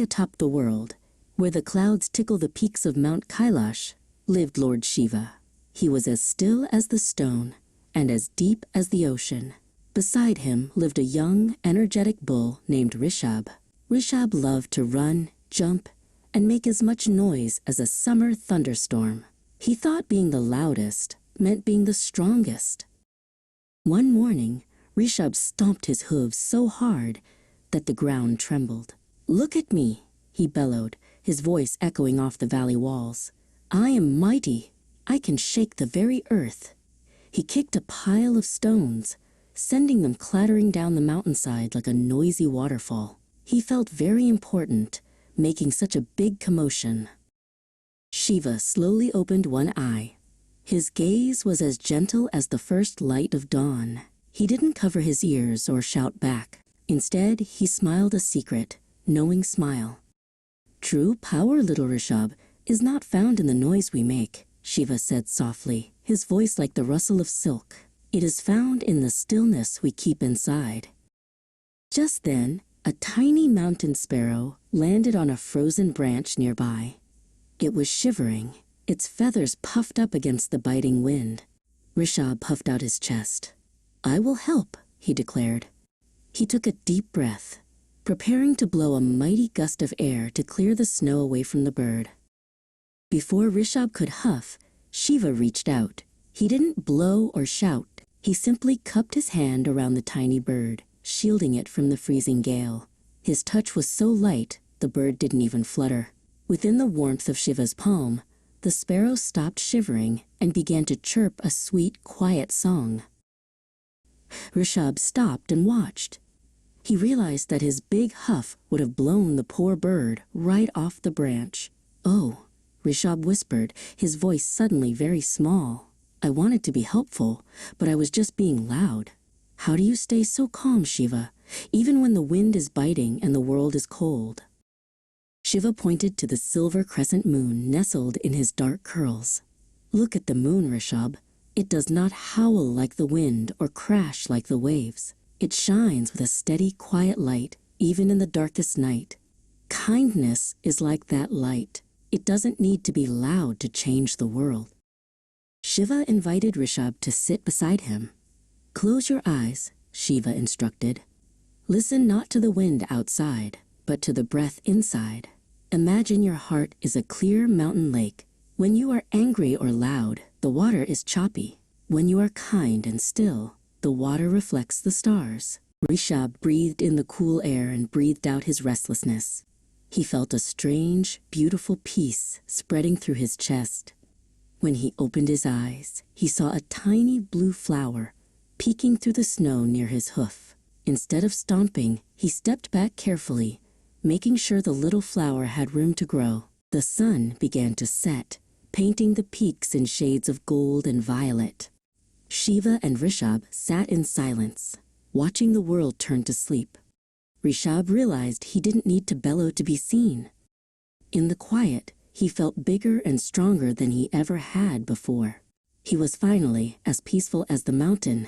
atop the world, where the clouds tickle the peaks of Mount Kailash, lived Lord Shiva. He was as still as the stone and as deep as the ocean. Beside him lived a young, energetic bull named Rishab. Rishab loved to run, jump, and make as much noise as a summer thunderstorm. He thought being the loudest meant being the strongest. One morning, Rishab stomped his hooves so hard that the ground trembled. "Look at me," he bellowed, his voice echoing off the valley walls. "I am mighty. I can shake the very earth." He kicked a pile of stones, sending them clattering down the mountainside like a noisy waterfall. He felt very important, making such a big commotion. Shiva slowly opened one eye. His gaze was as gentle as the first light of dawn. He didn't cover his ears or shout back. Instead, he smiled a secret, knowing smile. "True power, little Rishab, is not found in the noise we make," Shiva said softly, his voice like the rustle of silk. "It is found in the stillness we keep inside." Just then, a tiny mountain sparrow landed on a frozen branch nearby. It was shivering, its feathers puffed up against the biting wind. Rishab puffed out his chest. "I will help," he declared. He took a deep breath, preparing to blow a mighty gust of air to clear the snow away from the bird. Before Rishab could huff, Shiva reached out. He didn't blow or shout. He simply cupped his hand around the tiny bird, shielding it from the freezing gale. His touch was so light, the bird didn't even flutter. Within the warmth of Shiva's palm, the sparrow stopped shivering and began to chirp a sweet, quiet song. Rishab stopped and watched. He realized that his big huff would have blown the poor bird right off the branch. "Oh," Rishab whispered, his voice suddenly very small. "I wanted to be helpful, but I was just being loud." "How do you stay so calm, Shiva, even when the wind is biting and the world is cold?" Shiva pointed to the silver crescent moon nestled in his dark curls. "Look at the moon, Rishab. It does not howl like the wind or crash like the waves. It shines with a steady, quiet light, even in the darkest night. Kindness is like that light. It doesn't need to be loud to change the world." Shiva invited Rishab to sit beside him. "Close your eyes," Shiva instructed. "Listen not to the wind outside, but to the breath inside. Imagine your heart is a clear mountain lake. When you are angry or loud, the water is choppy. When you are kind and still, the water reflects the stars." Rishab breathed in the cool air and breathed out his restlessness. He felt a strange, beautiful peace spreading through his chest. When he opened his eyes, he saw a tiny blue flower peeking through the snow near his hoof. Instead of stomping, he stepped back carefully, making sure the little flower had room to grow. The sun began to set, painting the peaks in shades of gold and violet. Shiva and Rishab sat in silence, watching the world turn to sleep. Rishab realized he didn't need to bellow to be seen. In the quiet, he felt bigger and stronger than he ever had before. He was finally as peaceful as the mountain